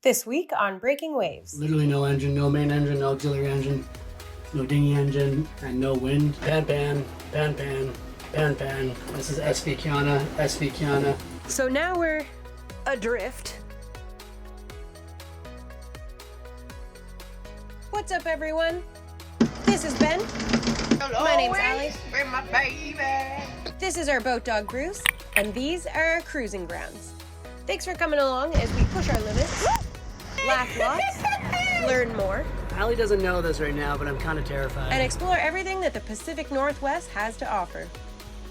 This week on Breaking Waves. Literally no engine, no main engine, no auxiliary engine, no dinghy engine, and no wind. Pan, pan, pan, pan, pan, pan. This is SV Kiana. So now we're adrift. What's up, everyone? This is Ben. Hello, My name's Alie. with my baby. This is our boat dog, Bruce. And these are our cruising grounds. Thanks for coming along as we push our limits, laugh lots, learn more, Alie doesn't know this right now, but I'm kind of terrified. and explore everything that the Pacific Northwest has to offer.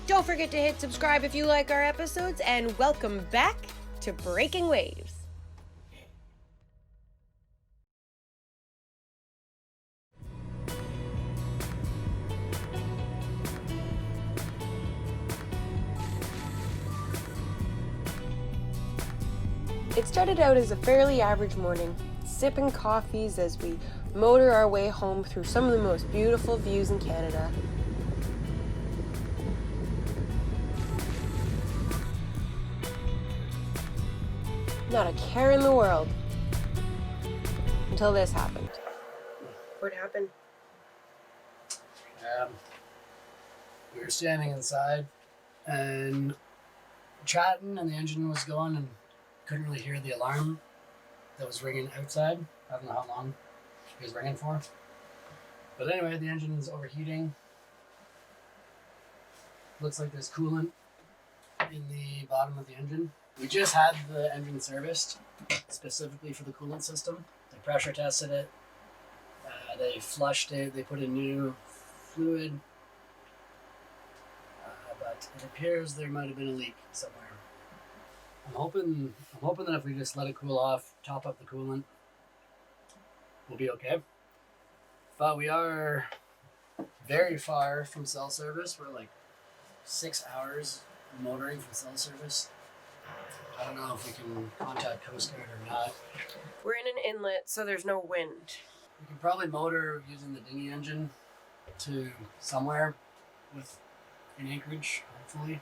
Don't forget to hit subscribe if you like our episodes, and welcome back to Breaking Waves. It started out as a fairly average morning, sipping coffees as we motor our way home through some of the most beautiful views in Canada. Not a care in the world. Until this happened. What happened? We were standing inside and chatting, and the engine was going, and couldn't really hear the alarm that was ringing outside. I don't know how long it was ringing for. But anyway, the engine is overheating. Looks like there's coolant in the bottom of the engine. We just had the engine serviced specifically for the coolant system. They pressure tested it. They flushed it. They put in new fluid. But it appears there might have been a leak somewhere. I'm hoping that if we just let it cool off, top up the coolant, we'll be okay. But we are very far from cell service. We're like 6 hours motoring from cell service. I don't know if we can contact Coast Guard or not. We're in an inlet, so there's no wind. We can probably motor using the dinghy engine to somewhere in Anchorage, hopefully.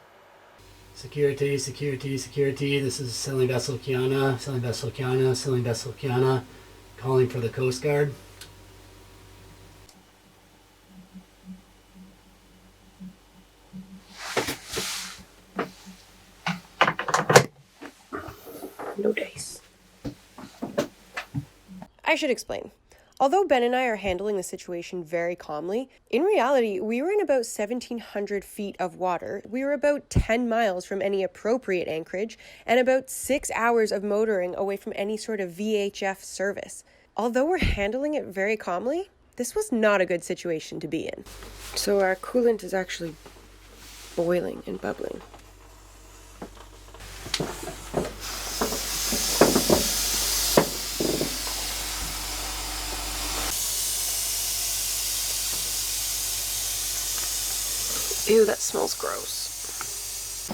Security. This is Sailing Vessel Kiana, calling for the Coast Guard. No dice. I should explain. Although Ben and I are handling the situation very calmly, in reality, we were in about 1,700 feet of water. We were about 10 miles from any appropriate anchorage and about 6 hours of motoring away from any sort of VHF service. Although we're handling it very calmly, this was not a good situation to be in. So our coolant is actually boiling and bubbling. Ew, that smells gross.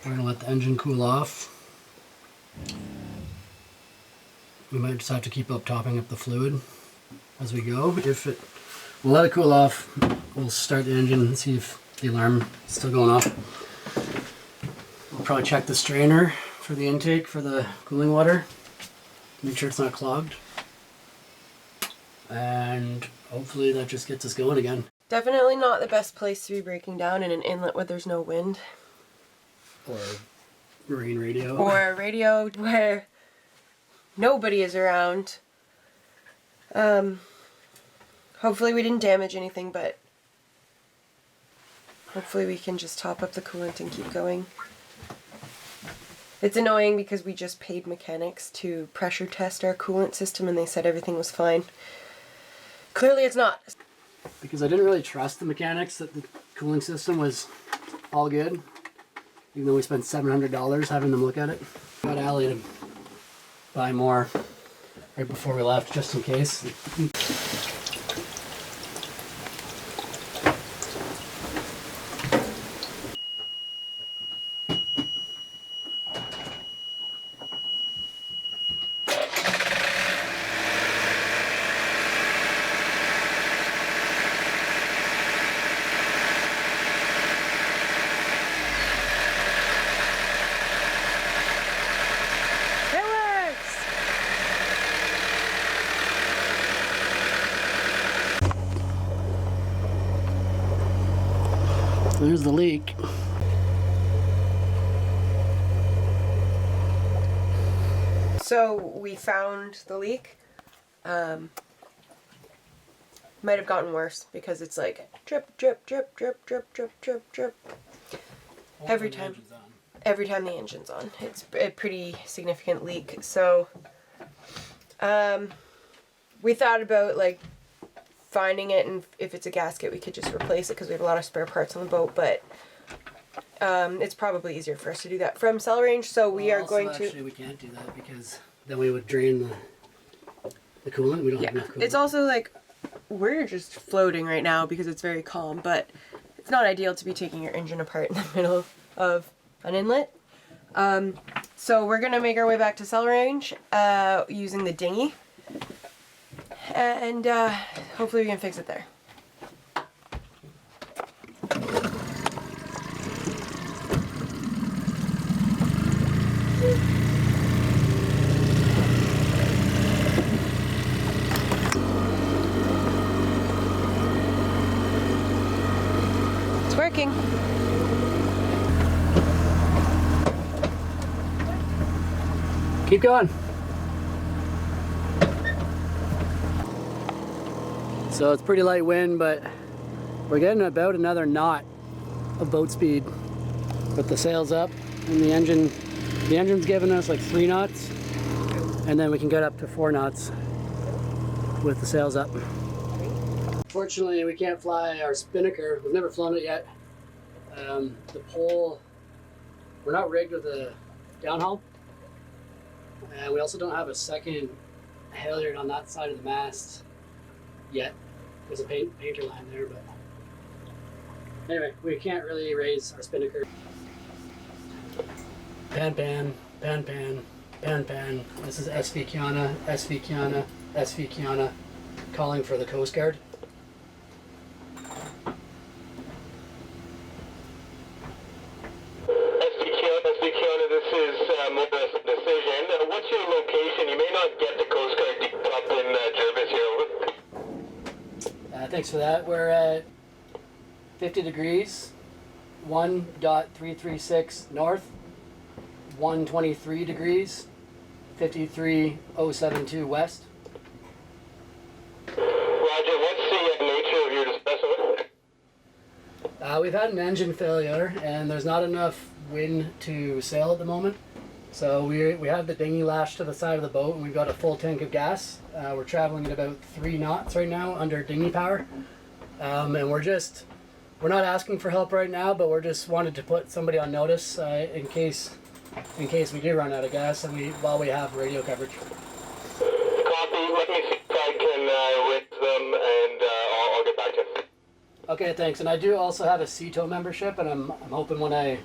We're going to let the engine cool off. We might just have to keep topping up the fluid as we go. We'll let it cool off. We'll start the engine and see if the alarm is still going off. We'll probably check the strainer for the intake for the cooling water. Make sure it's not clogged. And hopefully that just gets us going again. Definitely not the best place to be breaking down in an inlet where there's no wind. Or marine radio. Or a radio where nobody is around. Hopefully we didn't damage anything, but hopefully we can just top up the coolant and keep going. It's annoying because we just paid mechanics to pressure test our coolant system and they said everything was fine. Clearly it's not. Because I didn't really trust the mechanics that the cooling system was all good. Even though we spent $700 having them look at it. Got Alie to buy more right before we left, just in case. There's the leak. So we found the leak. Might have gotten worse because it's like drip, drip, drip, drip, drip, drip, drip, drip. Every time the engine's on. It's a pretty significant leak. So we thought about like finding it, and if it's a gasket we could just replace it because we have a lot of spare parts on the boat, but it's probably easier for us to do that from cell range, so we are going to... Actually, we can't do that because then we would drain the coolant. We don't have enough coolant. It's also like, we're just floating right now because it's very calm, but it's not ideal to be taking your engine apart in the middle of an inlet. So we're going to make our way back to cell range using the dinghy, and hopefully we can fix it there. It's working. Keep going. So it's pretty light wind, but we're getting about another knot of boat speed with the sails up, and the engine's giving us like 3 knots, and then we can get up to 4 knots with the sails up. Fortunately, we can't fly our spinnaker. We've never flown it yet. The pole, we're not rigged with a downhaul. And we also don't have a second halyard on that side of the mast yet. There's a painter line there, but anyway, we can't really raise our spinnaker. Pan, pan, pan, pan, pan, pan. This is SV Kiana, SV Kiana, SV Kiana, calling for the Coast Guard. This is Motorist Decision. What's your location? You may not get the Coast Guard deep up in Jervis here. Over. Thanks for that. We're at 50 degrees, 1.336 north, 123 degrees, 53.072 west. Roger. What's the nature of your dismissal? We've had an engine failure, and there's not enough wind to sail at the moment. So we have the dinghy lashed to the side of the boat, and we've got a full tank of gas. We're traveling at about 3 knots right now under dinghy power, and we're not asking for help right now, but we're just wanted to put somebody on notice in case we do run out of gas, and while we have radio coverage. Copy. Let me see if I can reach them, and I'll get back to you. Okay, thanks. And I do also have a CTO membership, and I'm hoping when I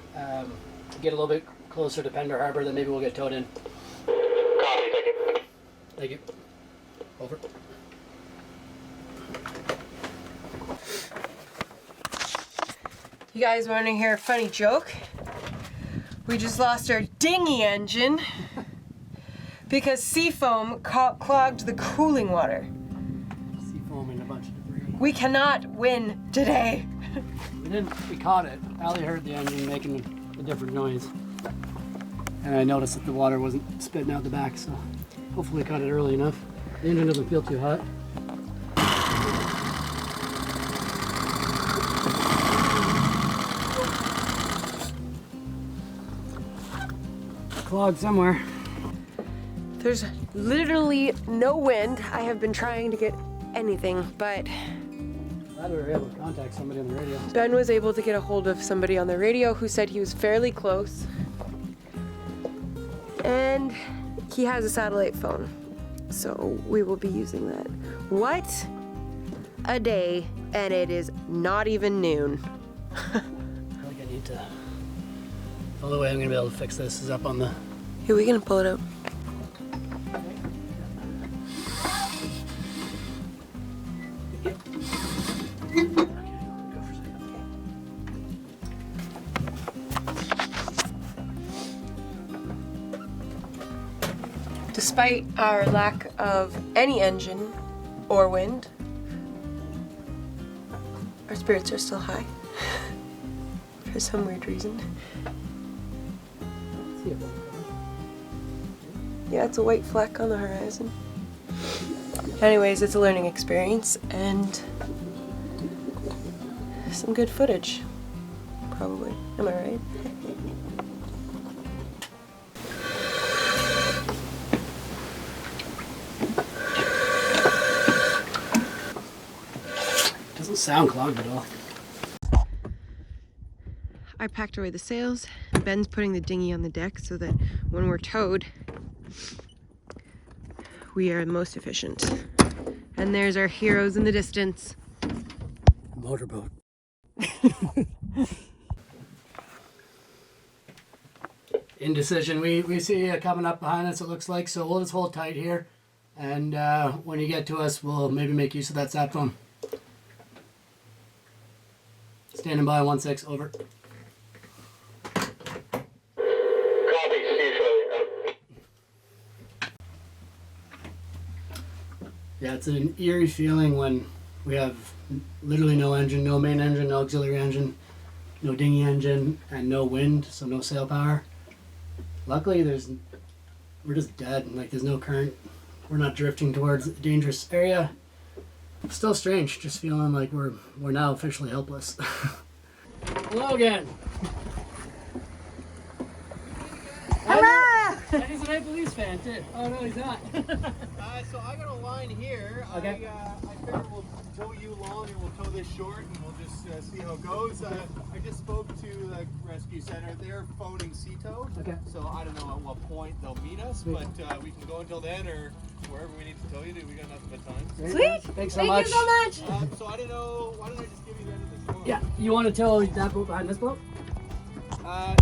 get a little bit closer to Pender Harbour that maybe we'll get towed in. Copy. Thank you. Thank you. Over. You guys want to hear a funny joke? We just lost our dinghy engine because seafoam clogged the cooling water. Seafoam and a bunch of debris. We cannot win today. We caught it. Alie heard the engine making a different noise. And I noticed that the water wasn't spitting out the back, so hopefully caught it early enough. The engine doesn't feel too hot. Clogged somewhere. There's literally no wind. I have been trying to get anything, but Glad we were able to contact somebody on the radio. Ben was able to get a hold of somebody on the radio who said he was fairly close. And he has a satellite phone, so we will be using that. What a day, and it is not even noon. I feel like I need to... The only way I'm going to be able to fix this is up on the... Here, we can pull it out. Despite our lack of any engine or wind, our spirits are still high. for some weird reason. Yeah, it's a white fleck on the horizon. Anyways, it's a learning experience and some good footage, probably. Am I right? Doesn't sound clogged at all. I packed away the sails. Ben's putting the dinghy on the deck so that when we're towed, we are most efficient. And there's our heroes in the distance. Motorboat. Indecision. We see you coming up behind us, it looks like, so we'll just hold tight here. And when you get to us, we'll maybe make use of that sat phone. Standing by 1-6, over. Copy, see you shortly. Yeah, it's an eerie feeling when we have literally no engine, no main engine, no auxiliary engine, no dinghy engine, and no wind, so no sail power. Luckily, we're just dead. Like, there's no current. We're not drifting towards a dangerous area. Still strange, just feeling like we're now officially helpless. Hello again. Hello! And he's an Maple Leafs fan too. Oh no, he's not. So I got a line here. Okay. I figured we'll tow you long and we'll tow this short and we'll just see how it goes. I just spoke to the rescue center. They're phoning Ceto. Okay. So I don't know at what point they'll meet us, Sweet. but we can go until then or wherever we need to tow you to. We got nothing but time. Sweet! Thanks so Thank much. you so much! So I don't know. Why don't I just give you anything? Yeah, you want to tow that boat behind this boat?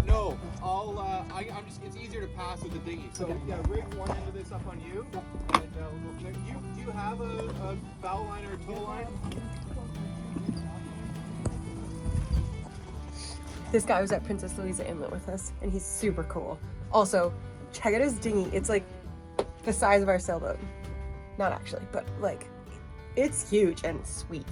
No. I'm just. It's easier to pass with the dinghy. So Okay. yeah, rig one end of this up on you. And we'll go connect. Do you have a bow line or a tow line? This guy was at Princess Louisa Inlet with us, and he's super cool. Also, check out his dinghy. It's like the size of our sailboat. Not actually, but like, it's huge and sweet.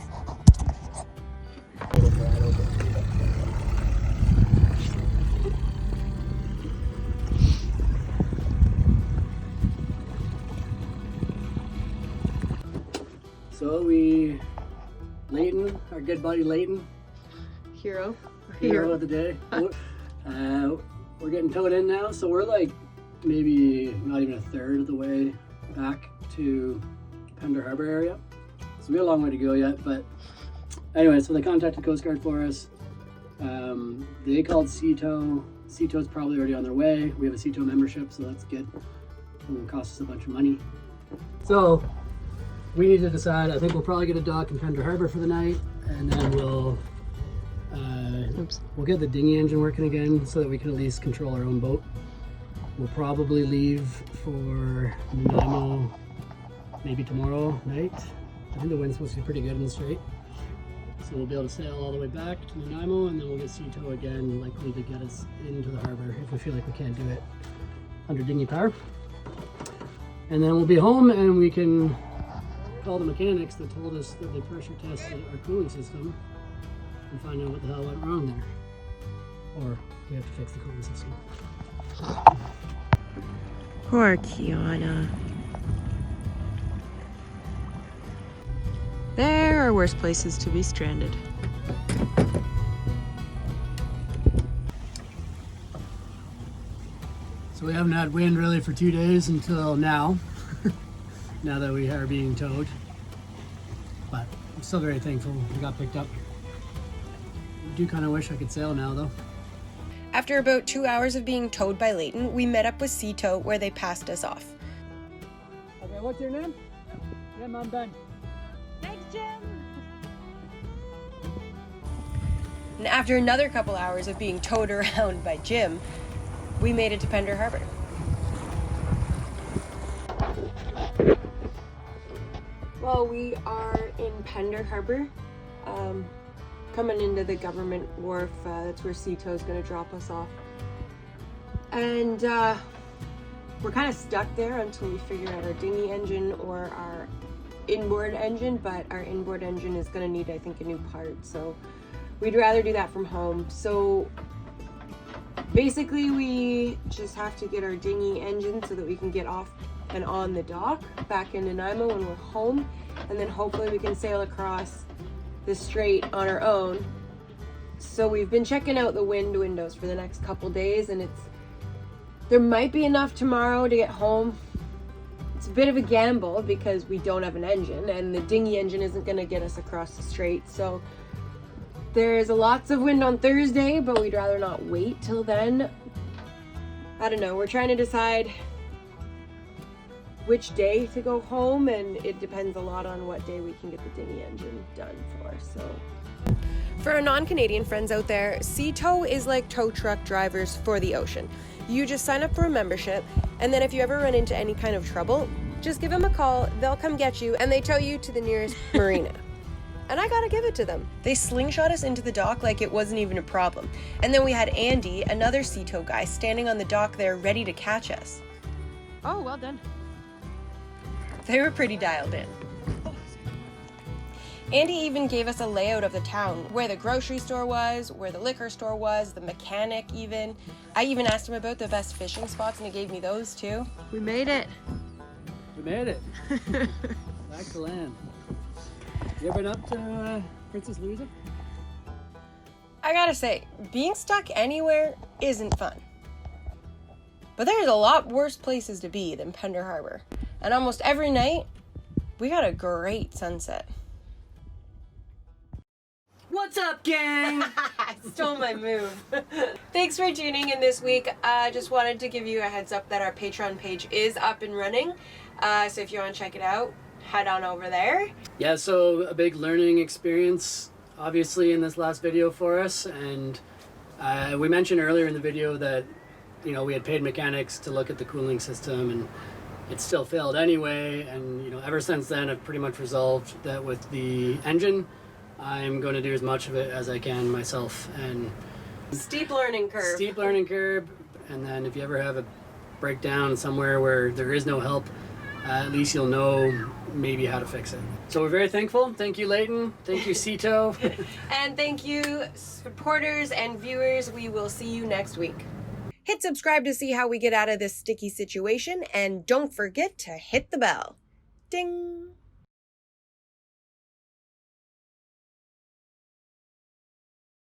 So Leighton, our good buddy Leighton, Hero. hero of the day. We're getting towed in now, so we're like maybe not even a third of the way back to Pender Harbour area. So we have a long way to go yet, but anyway, so they contacted Coast Guard for us. They called Ceto. Ceto's probably already on their way. We have a Ceto membership, so that's good. It won't cost us a bunch of money. So we need to decide. I think we'll probably get a dock in Pender Harbour for the night, and then we'll get the dinghy engine working again so that we can at least control our own boat. We'll probably leave for Nanaimo maybe tomorrow night. I think the wind's supposed to be pretty good in the strait. So we'll be able to sail all the way back to Nanaimo, and then we'll get Ceto again, likely to get us into the harbour if we feel like we can't do it under dinghy power. And then we'll be home and we can call the mechanics that told us that they pressure tested our cooling system and find out what the hell went wrong there. Or we have to fix the cooling system. Poor Kiana. There are worse places to be stranded. So we haven't had wind really for 2 days until now, now that we are being towed. But I'm still very thankful we got picked up. I do kind of wish I could sail now though. After about 2 hours of being towed by Leighton, we met up with Ceto where they passed us off. Okay, what's your name? Yeah, I'm Ben. Thanks, Jim! And after another couple hours of being towed around by Jim, we made it to Pender Harbour. Well, we are in Pender Harbour, coming into the government wharf. That's where Ceto's going to drop us off. And we're kind of stuck there until we figure out our dinghy engine or our inboard engine, but our inboard engine is going to need, I think, a new part. So we'd rather do that from home. So basically we just have to get our dinghy engine so that we can get off and on the dock back in Nanaimo when we're home, and then hopefully we can sail across the strait on our own. So we've been checking out the wind windows for the next couple days, and there might be enough tomorrow to get home. It's a bit of a gamble because we don't have an engine, and the dinghy engine isn't going to get us across the strait. So there's lots of wind on Thursday, but we'd rather not wait till then. I don't know, we're trying to decide which day to go home, and it depends a lot on what day we can get the dinghy engine done for. So for our non-Canadian friends out there, sea tow is like tow truck drivers for the ocean. You just sign up for a membership, and then if you ever run into any kind of trouble, just give them a call, they'll come get you, and they tow you to the nearest marina. And I gotta give it to them. They slingshot us into the dock like it wasn't even a problem. And then we had Andy, another sea tow guy, standing on the dock there ready to catch us. Oh, well done. They were pretty dialed in. Andy even gave us a layout of the town, where the grocery store was, where the liquor store was, the mechanic even. I even asked him about the best fishing spots, and he gave me those too. We made it. We made it. Back to land. You ever been up to Princess Louisa? I gotta say, being stuck anywhere isn't fun. But there's a lot worse places to be than Pender Harbour. And almost every night, we got a great sunset. What's up, gang? I stole my move. Thanks for tuning in this week. I just wanted to give you a heads up that our Patreon page is up and running. So if you want to check it out, head on over there. Yeah, so a big learning experience, obviously, in this last video for us. And we mentioned earlier in the video that, you know, we had paid mechanics to look at the cooling system, and it still failed anyway. And, you know, ever since then, I've pretty much resolved that with the engine, I'm going to do as much of it as I can myself. And Steep learning curve. Steep learning curve. And then if you ever have a breakdown somewhere where there is no help, at least you'll know maybe how to fix it. So we're very thankful. Thank you, Leighton. Thank you, Cito. And thank you, supporters and viewers. We will see you next week. Hit subscribe to see how we get out of this sticky situation, and don't forget to hit the bell. Ding!